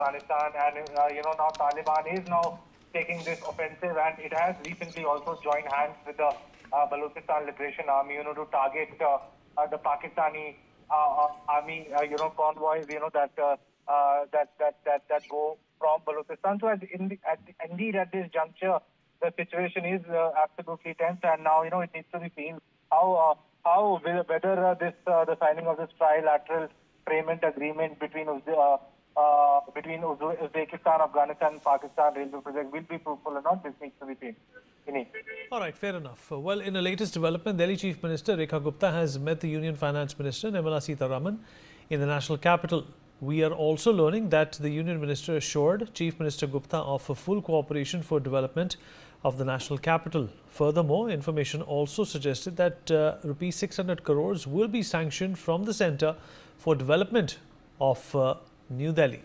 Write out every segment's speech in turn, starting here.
Afghanistan, and now Taliban is now taking this offensive, and it has recently also joined hands with the Balochistan Liberation Army, to target the Pakistani army, convoys, that go from Balochistan. So indeed, at this juncture, the situation is absolutely tense, and now it needs to be seen whether the signing of this trilateral payment agreement between Uzbekistan, Afghanistan, and Pakistan railway project will be fruitful or not. This needs to be seen. All right, fair enough. Well, in the latest development, Delhi Chief Minister Rekha Gupta has met the Union Finance Minister Nirmala Sitharaman in the national capital. We are also learning that the Union Minister assured Chief Minister Gupta of a full cooperation for development of the national capital. Furthermore, information also suggested that rupees 600 crores will be sanctioned from the centre for development of New Delhi.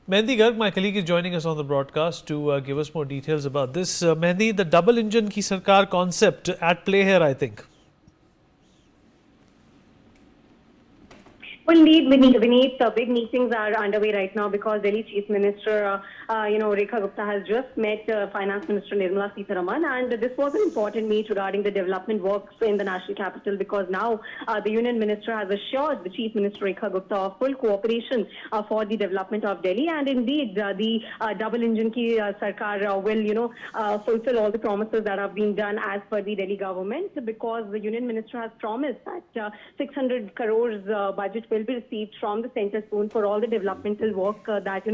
Mehndi Garg, my colleague, is joining us on the broadcast to give us more details about this. Mehndi, the double engine ki sarkar concept at play here, I think. Well, indeed, Vineet, big meetings are underway right now because Delhi Chief Minister, Rekha Gupta has just met Finance Minister Nirmala Sitharaman, and this was an important meet regarding the development works in the national capital because now the Union Minister has assured the Chief Minister Rekha Gupta of full cooperation for the development of Delhi, and indeed the double engine ki sarkar will, fulfill all the promises that have been done as per the Delhi government because the Union Minister has promised that 600 crores budget will be received from the centre soon for all the developmental work that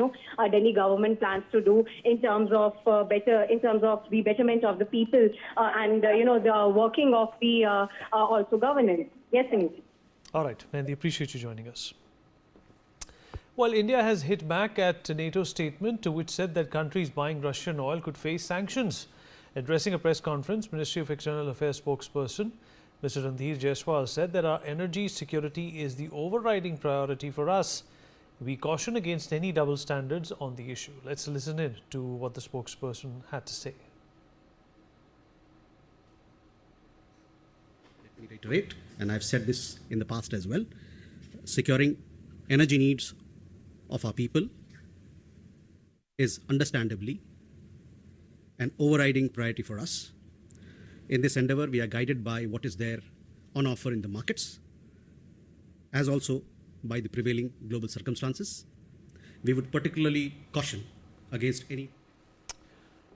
Delhi government plans to do in terms of the betterment of the people and the working of the also governance. Yes, Anil. All right, Mehndi, appreciate you joining us. Well, India has hit back at NATO's statement which said that countries buying Russian oil could face sanctions. Addressing a press conference, Ministry of External Affairs spokesperson Mr. Randhir Jaiswal said that our energy security is the overriding priority for us. We caution against any double standards on the issue. Let's listen in to what the spokesperson had to say. Let me reiterate, and I've said this in the past as well, securing energy needs of our people is understandably an overriding priority for us. In this endeavor, we are guided by what is there on offer in the markets, as also by the prevailing global circumstances. We would particularly caution against any.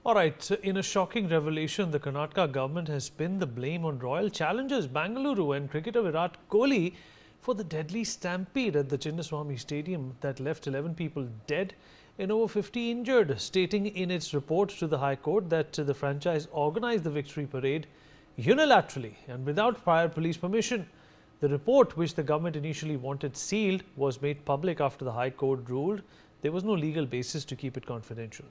All right, in a shocking revelation, the Karnataka government has pinned the blame on royal challengers Bengaluru and cricketer Virat Kohli for the deadly stampede at the Chinnaswamy Stadium that left 11 people dead and over 50 injured, stating in its report to the High Court that the franchise organised the victory parade unilaterally and without prior police permission. The report, which the government initially wanted sealed, was made public after the High Court ruled there was no legal basis to keep it confidential.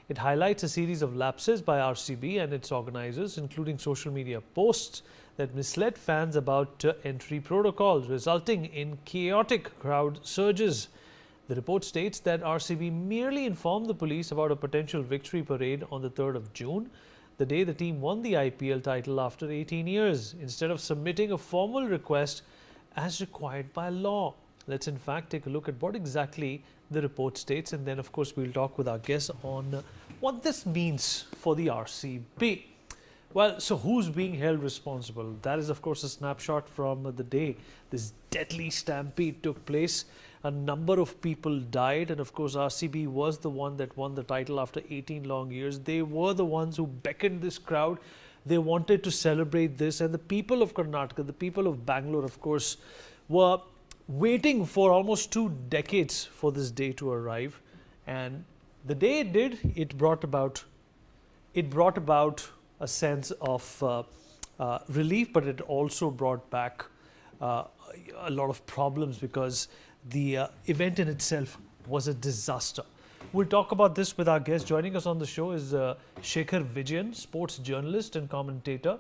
It highlights a series of lapses by RCB and its organisers, including social media posts that misled fans about entry protocols, resulting in chaotic crowd surges. The report states that RCB merely informed the police about a potential victory parade on the 3rd of June, the day the team won the IPL title after 18 years, instead of submitting a formal request as required by law. Let's in fact take a look at what exactly the report states, and then of course we'll talk with our guests on what this means for the RCB. Well, so who's being held responsible? That is of course a snapshot from the day this deadly stampede took place. A number of people died, and of course RCB was the one that won the title after 18 long years. They were the ones who beckoned this crowd. They wanted to celebrate this, and the people of Karnataka, the people of Bangalore, of course, were waiting for almost 2 decades for this day to arrive. And the day it did, it brought about a sense of relief, but it also brought back a lot of problems because the event in itself was a disaster. We'll talk about this with our guest. Joining us on the show is Shekhar Vijayan, sports journalist and commentator,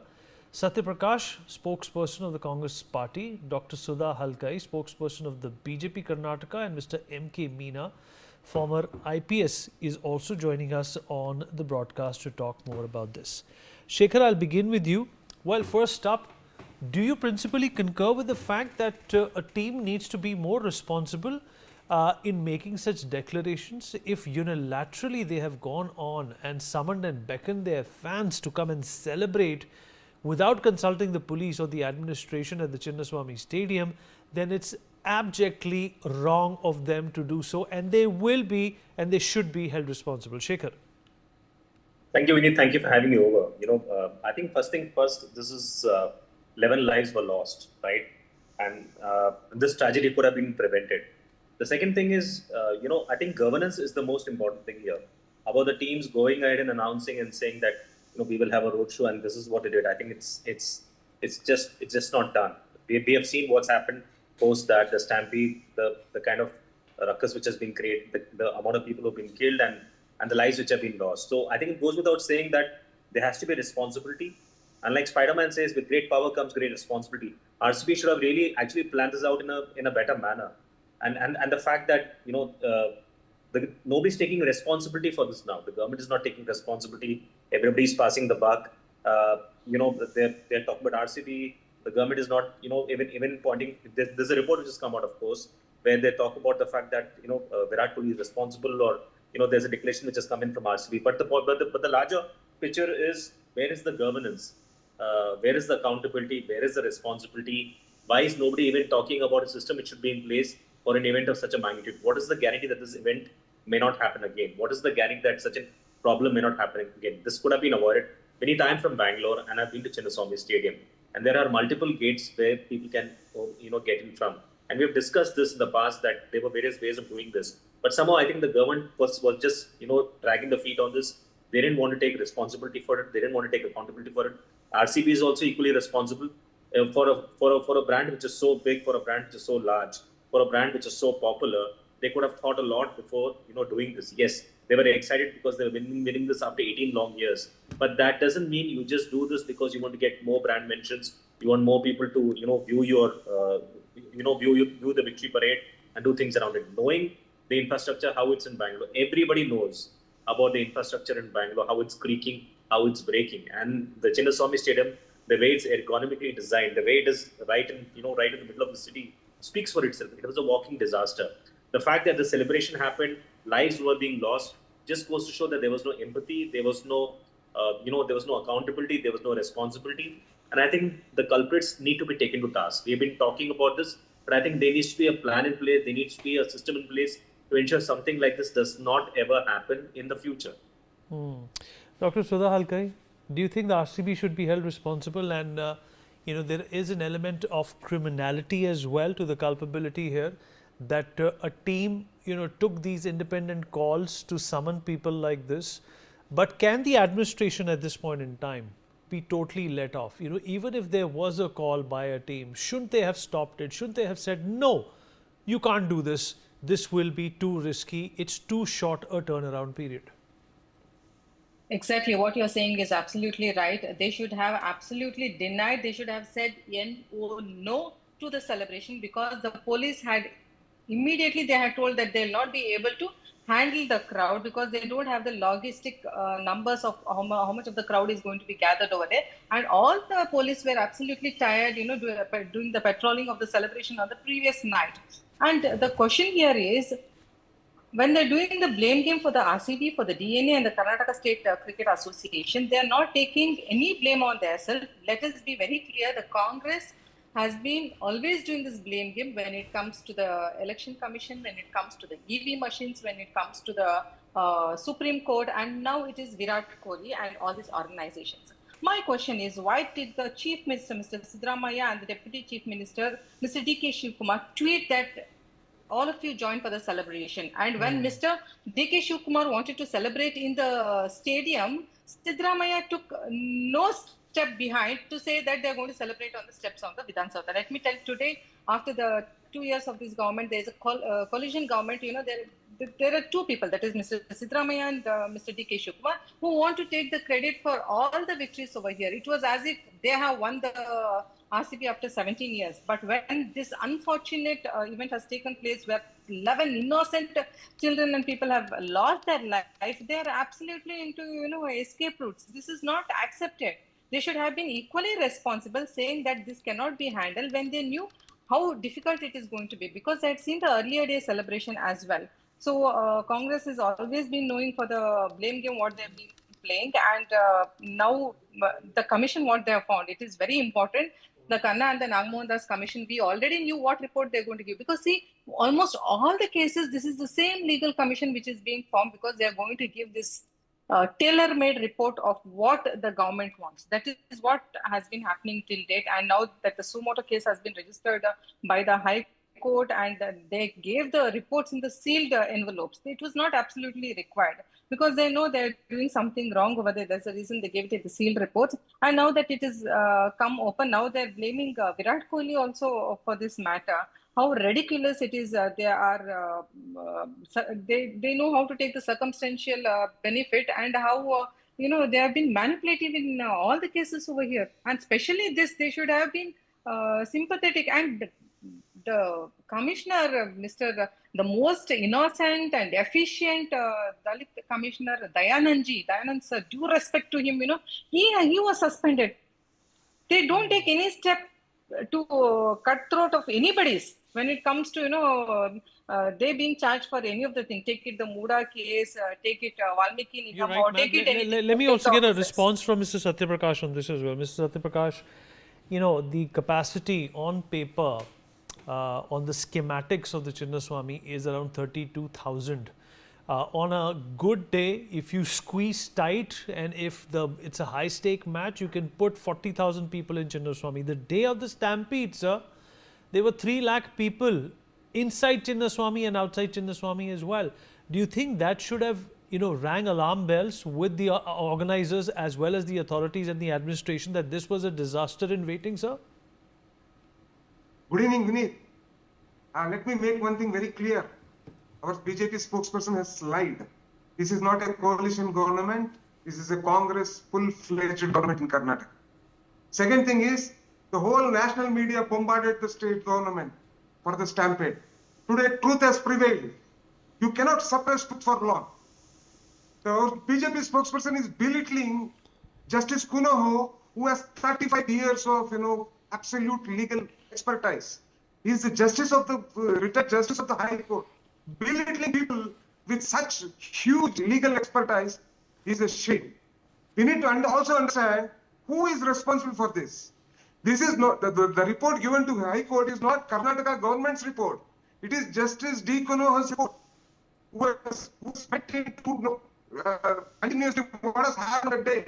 Satya Prakash, spokesperson of the Congress Party, Dr. Sudha Halkai, spokesperson of the BJP Karnataka, and Mr. M.K. Meena, former IPS, is also joining us on the broadcast to talk more about this. Shekhar, I'll begin with you. Well, first up, do you principally concur with the fact that a team needs to be more responsible in making such declarations if unilaterally they have gone on and summoned and beckoned their fans to come and celebrate without consulting the police or the administration at the Chinnaswamy Stadium, then it's abjectly wrong of them to do so, and they will be and they should be held responsible. Shekhar. Thank you, Vinit. Thank you for having me over. I think first thing first, this is 11 lives were lost, right? And this tragedy could have been prevented. The second thing is, I think governance is the most important thing here. About the teams going ahead and announcing and saying that, we will have a roadshow and this is what it did. I think it's just not done. We have seen what's happened post that, the Stampede, the kind of ruckus which has been created, the amount of people who have been killed and the lives which have been lost. So I think it goes without saying that there has to be responsibility. And like Spider-Man says, with great power comes great responsibility. RCB should have really actually planned this out in a better manner. And the fact that, nobody's taking responsibility for this now. The government is not taking responsibility. Everybody's passing the buck. They're talking about RCB. The government is not, even pointing. There's a report which has come out, of course, where they talk about the fact that, Virat Kohli is responsible, or, there's a declaration which has come in from RCB. But the larger picture is, where is the governance? Where is the accountability? Where is the responsibility? Why is nobody even talking about a system which should be in place for an event of such a magnitude? What is the guarantee that this event may not happen again? What is the guarantee that such a problem may not happen again? This could have been avoided. Vinit, I'm from Bangalore and I've been to Chinnaswamy Stadium. And there are multiple gates where people can, get in from. And we've discussed this in the past that there were various ways of doing this. But somehow I think the government was just, dragging the feet on this. They didn't want to take responsibility for it. They didn't want to take accountability for it. RCB is also equally responsible for a brand which is so big, for a brand which is so large, for a brand which is so popular. They could have thought a lot before, doing this. Yes, they were excited because they were winning this after 18 long years. But that doesn't mean you just do this because you want to get more brand mentions. You want more people to, view your, view the victory parade and do things around it. Knowing the infrastructure, how it's in Bangalore. Everybody knows about the infrastructure in Bangalore, how it's creaking, how it's breaking. And the Chinnaswamy Stadium, the way it's ergonomically designed, the way it is right in the middle of the city, speaks for itself. It was a walking disaster. The fact that the celebration happened, lives were being lost, just goes to show that there was no empathy, there was no, there was no accountability, there was no responsibility. And I think the culprits need to be taken to task. We have been talking about this, but I think there needs to be a plan in place, there needs to be a system in place to ensure something like this does not ever happen in the future. Dr. Sudha Halkai, do you think the RCB should be held responsible? And, there is an element of criminality as well to the culpability here, that a team, took these independent calls to summon people like this. But can the administration at this point in time be totally let off? Even if there was a call by a team, shouldn't they have stopped it? Shouldn't they have said, no, you can't do this. This will be too risky. It's too short a turnaround period. Exactly. What you're saying is absolutely right. They should have absolutely denied. They should have said no to the celebration, because the police had immediately, they had told that they'll not be able to handle the crowd because they don't have the logistic numbers of how much of the crowd is going to be gathered over there. And all the police were absolutely tired, doing the patrolling of the celebration on the previous night. And the question here is, when they're doing the blame game for the RCB, for the DNA and the Karnataka State Cricket Association, they're not taking any blame on themselves. Let us be very clear, the Congress has been always doing this blame game when it comes to the Election Commission, when it comes to the EV machines, when it comes to the Supreme Court, and now it is Virat Kohli and all these organizations. My question is, why did the Chief Minister, Mr. Siddaramaiah, and the Deputy Chief Minister, Mr. D.K. Shivkumar, tweet that all of you join for the celebration? And when Mr. D.K. Shivkumar wanted to celebrate in the stadium, Siddaramaiah took no step behind to say that they're going to celebrate on the steps of the Vidhan Sabha. Let me tell you, today, after the 2 years of this government, there is a coalition government. There are two people, that is Mr. Siddaramaiah and Mr. D.K. Shivkumar, who want to take the credit for all the victories over here. It was as if they have won the RCB after 17 years. But when this unfortunate event has taken place, where 11 innocent children and people have lost their life, they are absolutely into escape routes. This is not accepted. They should have been equally responsible, saying that this cannot be handled when they knew how difficult it is going to be, because I had seen the earlier day celebration as well. So Congress has always been knowing for the blame game what they've been playing, and now the commission what they have found, it is very important. The Khanna and the Nagmohan Das commission, we already knew what report they're going to give, because see, almost all the cases, this is the same legal commission which is being formed, because they are going to give this tailor-made report of what the government wants. That is what has been happening till date. And now that the suo motu case has been registered by the High Court, and they gave the reports in the sealed envelopes, it was not absolutely required, because they know they're doing something wrong over there. That's the reason they gave it in the sealed reports. And now that it is come open, now they're blaming Virat Kohli also for this matter. How ridiculous it is. They know how to take the circumstantial benefit, and how they have been manipulative in all the cases over here. And especially this, they should have been sympathetic. And the commissioner, the most innocent and efficient Dalit commissioner, Dayanand sir, due respect to him, he was suspended. They don't take any step to cut throat of anybody's when it comes to they being charged for any of the thing. Take it the Muda case, take it Valmiki You're Nigam, or right, take ma'am. it anything. Let me to also take get a officers. response from Mr. Satyaprakash on this as well. Mr. Satyaprakash, the capacity on paper on the schematics of the Chinnaswamy is around 32,000. On a good day, if you squeeze tight and if it's a high stake match, you can put 40,000 people in Chinnaswamy. The day of the Stampede, sir, there were 3 lakh people inside Chinnaswamy and outside Chinnaswamy as well. Do you think that should have rang alarm bells with the organizers as well as the authorities and the administration, that this was a disaster in waiting, sir? Good evening, Vineet. Let me make one thing very clear. Our BJP spokesperson has lied. This is not a coalition government. This is a Congress full-fledged government in Karnataka. Second thing is, the whole national media bombarded the state government for the stampede. Today, truth has prevailed. You cannot suppress truth for long. The BJP spokesperson is belittling Justice Kunaho, who has 35 years of absolute legal expertise. He is the retired justice of the High Court. Belittling people with such huge legal expertise is a shame. We need to also understand who is responsible for this. This is not the report given to High Court is not Karnataka government's report. It is Justice D. Kunoha's report, who spent into continuously what has happened a day.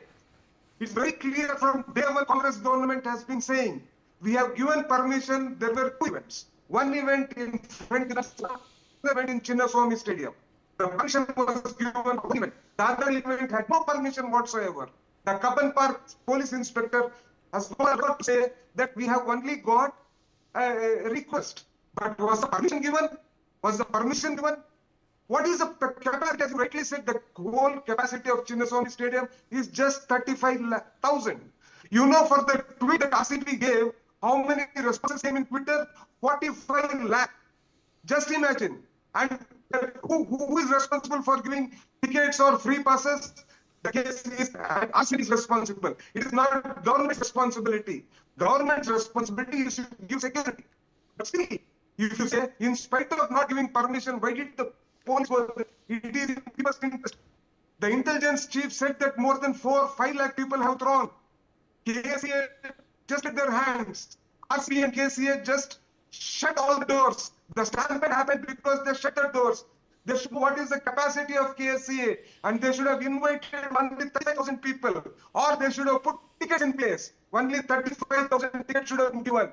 It's very clear from day one Congress government has been saying, we have given permission. There were 2 events. One event in front of the event in Chinnaswamy Stadium. The permission was given for one event. The other event had no permission whatsoever. The Kapan Park police inspector has no right to say that we have only got a request. But was the permission given? Was the permission given? What is the capacity? As you rightly said, the whole capacity of Chinnaswamy Stadium is just 35,000. For the tweet that RCB gave, how many responses came in Twitter? 45 lakh. Just imagine. And who is responsible for giving tickets or free passes? The case is RCB is responsible. It is not government's responsibility. Government's responsibility is to give security. But still, if you say, in spite of not giving permission, why did the police work? It is in people's interest. The intelligence chief said that more than 4-5 lakh people have thrown. KCA just at their hands. RCB and KCA just shut all the doors. The stampede happened because they shut the doors. What is the capacity of KCA? And they should have invited only 35,000 people. Or they should have put tickets in place. Only 35,000 tickets should have been given.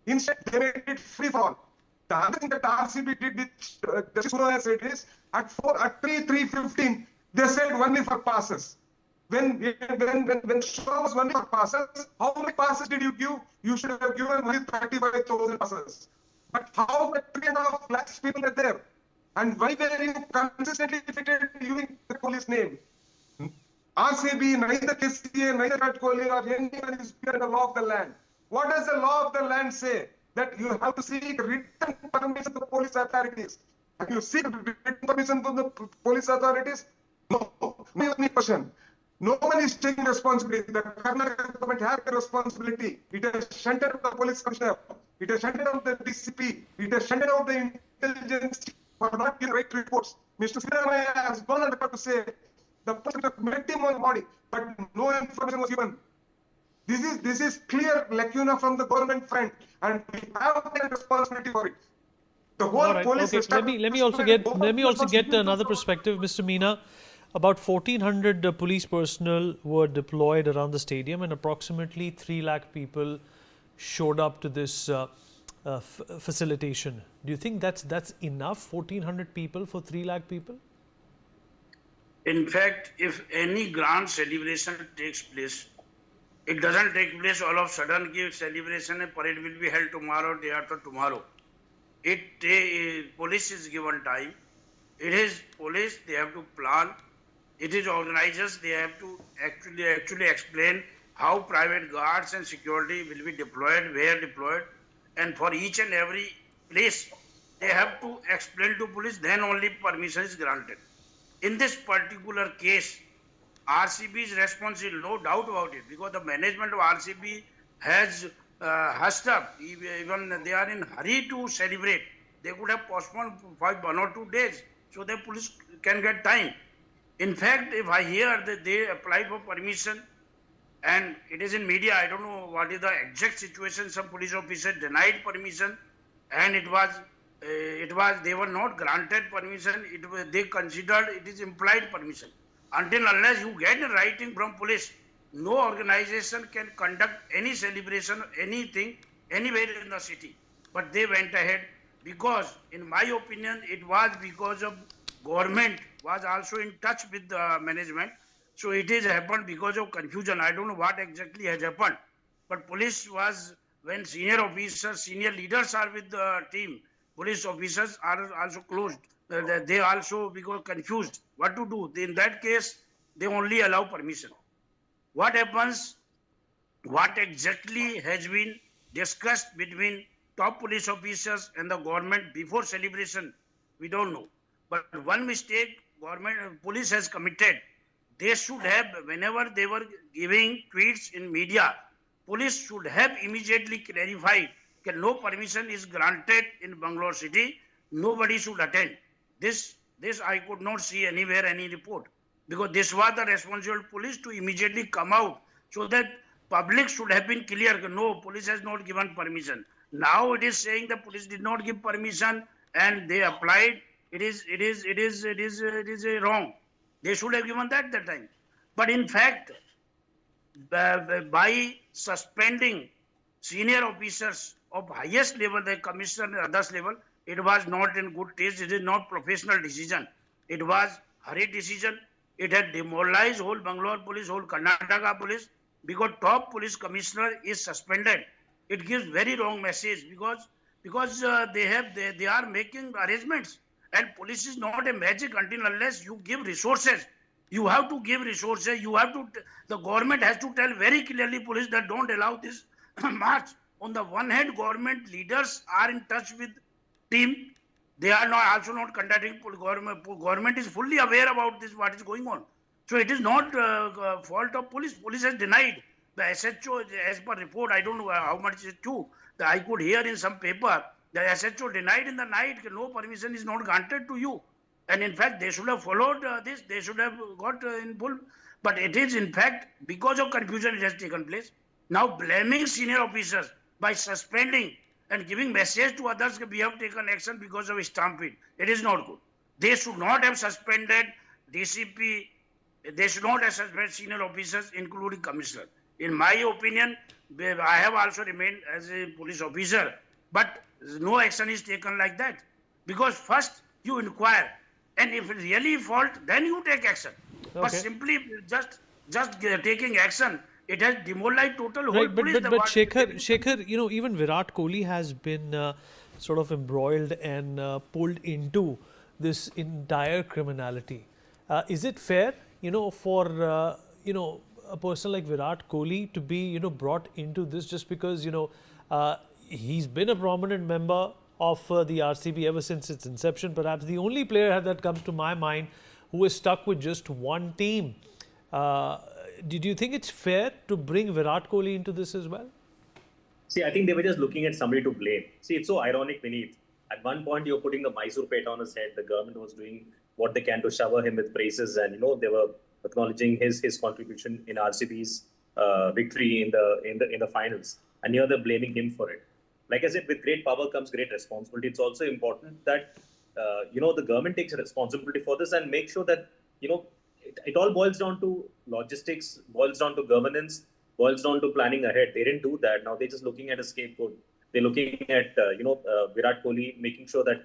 Instead, they made it free for all. The other thing that RCB did, which Justice Kuno has said, is at 3:15, they said only for passes. When the show was only for passes, how many passes did you give? You should have given only 35,000 passes. But how many 3.5 lakhs people are there? And why were you consistently defeated using the Kohli's name? RCB, neither KCA, neither Virat Kohli or anyone is beyond the law of the land. What does the law of the land say? That you have to seek written permission from the police authorities. Have you seek written permission from the police authorities? No. No question. No one is taking responsibility. The Karnataka government has the responsibility. It has shunted the police commissioner. It has shut down the DCP. It has shut down the intelligence for not giving right reports. Mr. Siddharamaya has gone on record to say the person met him on body, but no information was given. This is clear lacuna from the government front, and we have a responsibility for it. The whole All right. police Okay. Let me also get another perspective, Mr. Meena. About 1,400 police personnel were deployed around the stadium, and approximately 3 lakh people showed up to this facilitation. Do you think that's enough? 1,400 people for 3 lakh people? In fact, if any grand celebration takes place, it doesn't take place all of a sudden. Celebration and parade will be held tomorrow, day after tomorrow. Police is given time. It is police, they have to plan. It is organizers, they have to actually explain how private guards and security will be deployed, where deployed, and for each and every place, they have to explain to police, then only permission is granted. In this particular case, RCB's response is no doubt about it, because the management of RCB has hushed up. Even they are in hurry to celebrate. They could have postponed for 1 or 2 days so the police can get time. In fact, if I hear that they applied for permission and it is in media, I don't know what is the exact situation. Some police officer denied permission, and they were not granted permission. They considered it is implied permission. Until unless you get a writing from police, no organization can conduct any celebration, anything, anywhere in the city. But they went ahead because, in my opinion, it was because of government was also in touch with the management. So it has happened because of confusion. I don't know what exactly has happened. But police was, when senior officers, senior leaders are with the team, police officers are also closed. They also become confused what to do. In that case, they only allow permission. What happens, what exactly has been discussed between top police officers and the government before celebration, we don't know. But one mistake police has committed. They should have, whenever they were giving tweets in media, police should have immediately clarified that no permission is granted in Bangalore city, nobody should attend. This I could not see anywhere any report, because this was the responsible police to immediately come out, so that public should have been clear that no, police has not given permission. Now it is saying the police did not give permission and they applied. It is wrong. They should have given that time. But in fact, by suspending senior officers of highest level, the commissioner and others level, it was not in good taste. It is not professional decision. It was hurried decision. It had demoralized whole Bangalore police, whole Karnataka police, because top police commissioner is suspended. It gives very wrong message, because they are making arrangements, and police is not a magic until unless you give resources. You have to give resources. The government has to tell very clearly police that don't allow this march. On the one hand, government leaders are in touch with team. They are also not conducting. Government is fully aware about this, what is going on. So it is not fault of police. Police has denied. The SHO, as per report, I don't know how much is true. I could hear in some paper, the SHO denied in the night, no permission is not granted to you. And in fact, they should have followed this. They should have got in full. But it is in fact, because of confusion, it has taken place. Now blaming senior officers by suspending and giving message to others that we have taken action because of a stampede. It is not good. They should not have suspended DCP. They should not have suspended senior officers, including commissioner. In my opinion, I have also remained as a police officer, but no action is taken like that. Because first you inquire, and if it's really fault, then you take action. Okay. But simply just taking action, it has demoralized total whole police. But Shekhar, even Virat Kohli has been sort of embroiled and pulled into this entire criminality. Is it fair, for a person like Virat Kohli to be, brought into this just because, he's been a prominent member of the RCB ever since its inception, perhaps the only player that comes to my mind who is stuck with just one team. Do you think it's fair to bring Virat Kohli into this as well? See, I think they were just looking at somebody to blame. See, it's so ironic, Vineet. At one point, you're putting the Mysore Pet on his head. The government was doing what they can to shower him with praises, and they were acknowledging his contribution in RCB's victory in the finals. And here they're blaming him for it. Like I said, with great power comes great responsibility. It's also important that the government takes responsibility for this and make sure that it all boils down to logistics, boils down to governance, boils down to planning ahead. They didn't do that. Now they're just looking at a scapegoat. They're looking at Virat Kohli, making sure that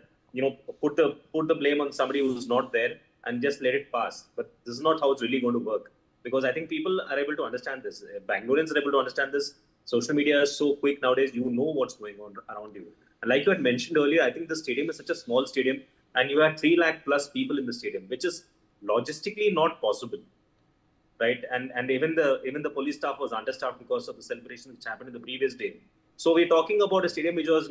put the blame on somebody who's not there and just let it pass. But this is not how it's really going to work, because I think people are able to understand this. Bangaloreans are able to understand this. Social media is so quick nowadays. You know what's going on around you. And like you had mentioned earlier, I think the stadium is such a small stadium, and you have 3 lakh plus people in the stadium, which is logistically not possible, right? And even the police staff was understaffed because of the celebration which happened in the previous day. So we're talking about a stadium which was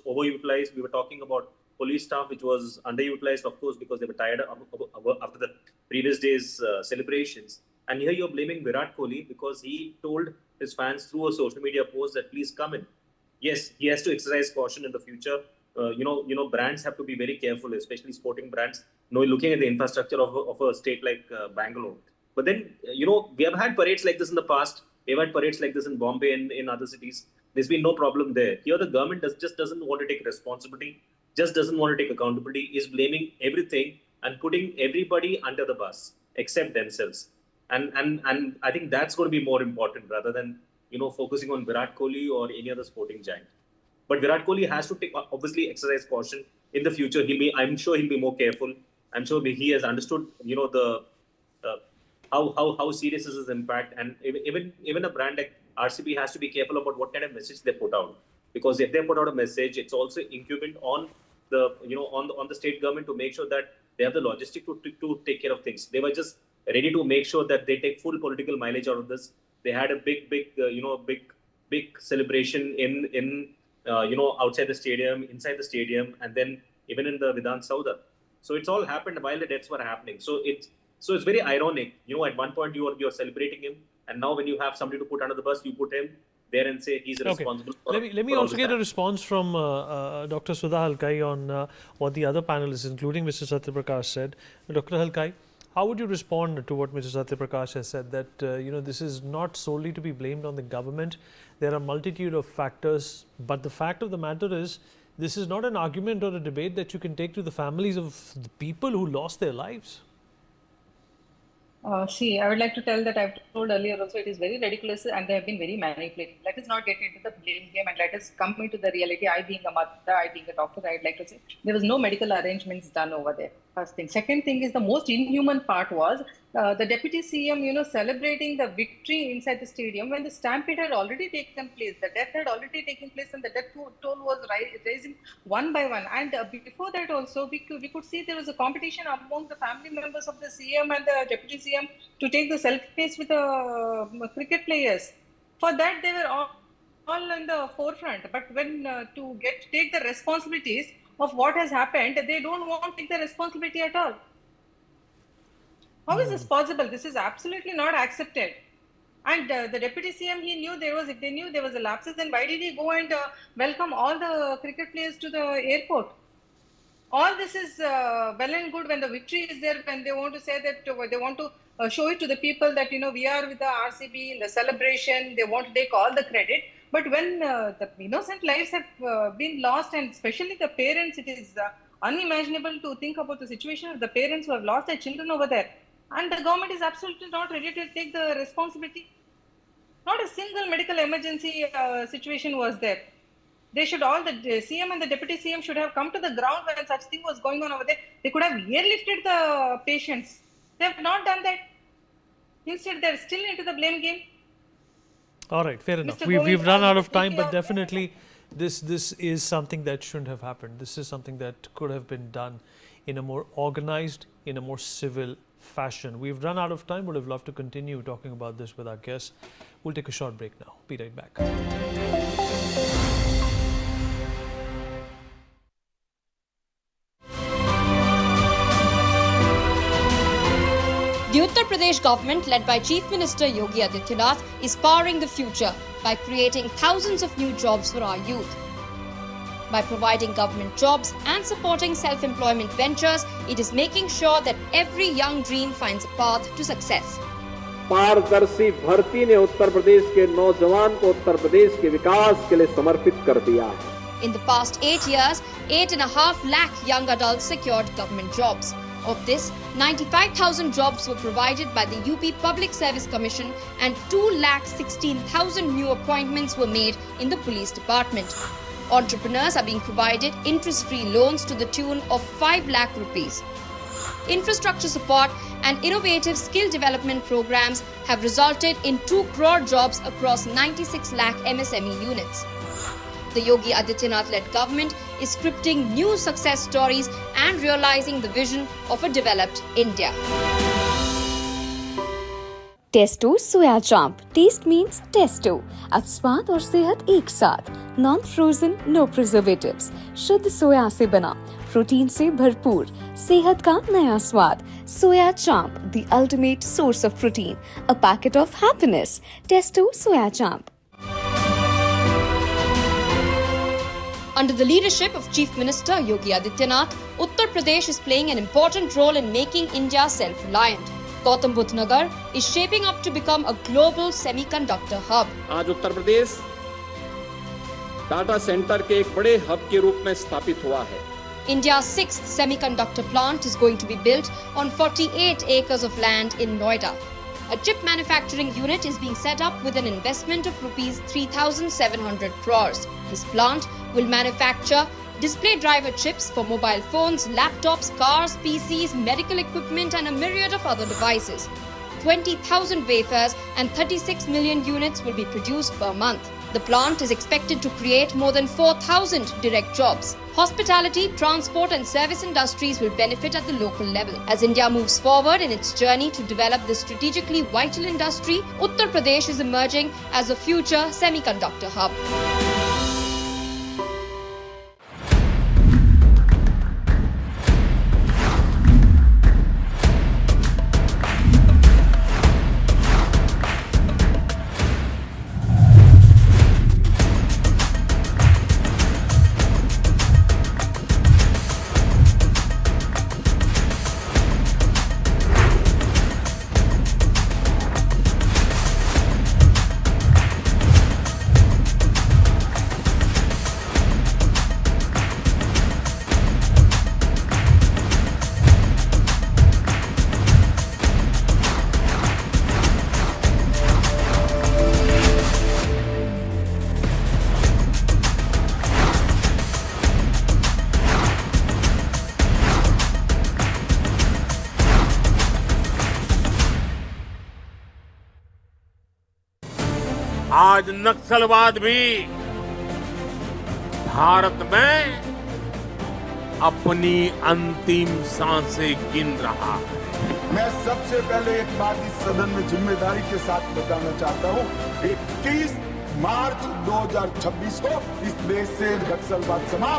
overutilized. We were talking about police staff which was underutilized, of course, because they were tired after the previous day's celebrations. And here you're blaming Virat Kohli because he told his fans through a social media post that please come in. Yes, he has to exercise caution in the future. Brands have to be very careful, especially sporting brands, looking at the infrastructure of a state like Bangalore. But then, we have had parades like this in the past. We've had parades like this in Bombay and in other cities. There's been no problem there. Here, the government just doesn't want to take responsibility, just doesn't want to take accountability, is blaming everything and putting everybody under the bus except themselves. And I think that's going to be more important rather than, focusing on Virat Kohli or any other sporting giant. But Virat Kohli has to obviously exercise caution in the future. I'm sure he'll be more careful. I'm sure he has understood, how serious is his impact. And even a brand like RCB has to be careful about what kind of message they put out. Because if they put out a message, it's also incumbent on the, on the state government to make sure that they have the logistic to take care of things. They were just ready to make sure that they take full political mileage out of this. They had a big celebration in outside the stadium, inside the stadium, and then even in the Vidhan Sauda. So it's all happened while the deaths were happening. So it's very ironic. At one point you're celebrating him, and now when you have somebody to put under the bus, you put him there and say he's responsible. Let me also get a response from Dr. Sudha Halkai on what the other panelists, including Mr. Satyaprakash, said. Dr. Halkai, how would you respond to what Mr. Satyaprakash has said, that this is not solely to be blamed on the government? There are a multitude of factors, but the fact of the matter is, this is not an argument or a debate that you can take to the families of the people who lost their lives. See, I would like to tell that I've told earlier also, it is very ridiculous and they have been very manipulative. Let us not get into the blame game and let us come into the reality. I being a mother, I being a doctor, I'd like to say there was no medical arrangements done over there. First thing. Second thing is the most inhuman part was the Deputy CM, celebrating the victory inside the stadium when the stampede had already taken place. The death had already taken place and the death toll was rising one by one. And before that also, we could see there was a competition among the family members of the CM and the Deputy CM to take the selfies with the cricket players. For that, they were all in the forefront. But when to take the responsibilities of what has happened, they don't want to take the responsibility at all. How is this possible? This is absolutely not accepted. And the Deputy CM, if they knew there was a lapses, then why did he go and welcome all the cricket players to the airport? All this is well and good when the victory is there, when they want to say that they want to show it to the people that, we are with the RCB in the celebration, they want to take all the credit. But when the innocent lives have been lost, and especially the parents, it is unimaginable to think about the situation of the parents who have lost their children over there. And the government is absolutely not ready to take the responsibility. Not a single medical emergency situation was there. They should the CM and the Deputy CM should have come to the ground when such thing was going on over there. They could have airlifted the patients. They have not done that. Instead, they're still into the blame game. All right, fair enough. We've run out of time, but definitely this is something that shouldn't have happened. This is something that could have been done in a more organized, in a more civil fashion. We've run out of time. Would have loved to continue talking about this with our guests. We'll take a short break now. Be right back. The Uttar Pradesh government, led by Chief Minister Yogi Adityanath, is powering the future by creating thousands of new jobs for our youth. By providing government jobs and supporting self-employment ventures, it is making sure that every young dream finds a path to success. पारदर्शी भर्ती ने उत्तर प्रदेश के नौजवान को उत्तर प्रदेश के विकास के लिए समर्पित कर दिया है. In the past 8 years, 8.5 lakh young adults secured government jobs. Of this, 95,000 jobs were provided by the UP Public Service Commission and 2,16,000 new appointments were made in the police department. Entrepreneurs are being provided interest-free loans to the tune of 5 lakh rupees. Infrastructure support and innovative skill development programs have resulted in 2 crore jobs across 96 lakh MSME units. The Yogi Adityanath-led government is scripting new success stories and realizing the vision of a developed India. Testo soya chaap. Taste means Testo. अब स्वाद और सेहत एक साथ. Non frozen, no preservatives. शुद्ध soya से बना, protein से भरपूर, सेहत का नया स्वाद. Soya chaap, the ultimate source of protein. A packet of happiness. Testo soya chaap. Under the leadership of Chief Minister Yogi Adityanath, Uttar Pradesh is playing an important role in making India self-reliant. Gautam Budh Nagar is shaping up to become a global semiconductor hub. आज Uttar Pradesh data centre के एक बड़े hub के रूप में स्थापित हुआ है. India's 6th semiconductor plant is going to be built on 48 acres of land in Noida. A chip manufacturing unit is being set up with an investment of rupees 3,700 crores. This plant will manufacture display driver chips for mobile phones, laptops, cars, PCs, medical equipment and a myriad of other devices. 20,000 wafers and 36 million units will be produced per month. The plant is expected to create more than 4,000 direct jobs. Hospitality, transport and service industries will benefit at the local level. As India moves forward in its journey to develop this strategically vital industry, Uttar Pradesh is emerging as a future semiconductor hub. आज नक्सलवाद भी भारत में अपनी अंतिम सांसें गिन रहा है. मैं सबसे पहले एक बात इस सदन में जिम्मेदारी के साथ बताना चाहता हूं. 21 मार्च 2026 को इस देश से नक्सलवाद समाप्त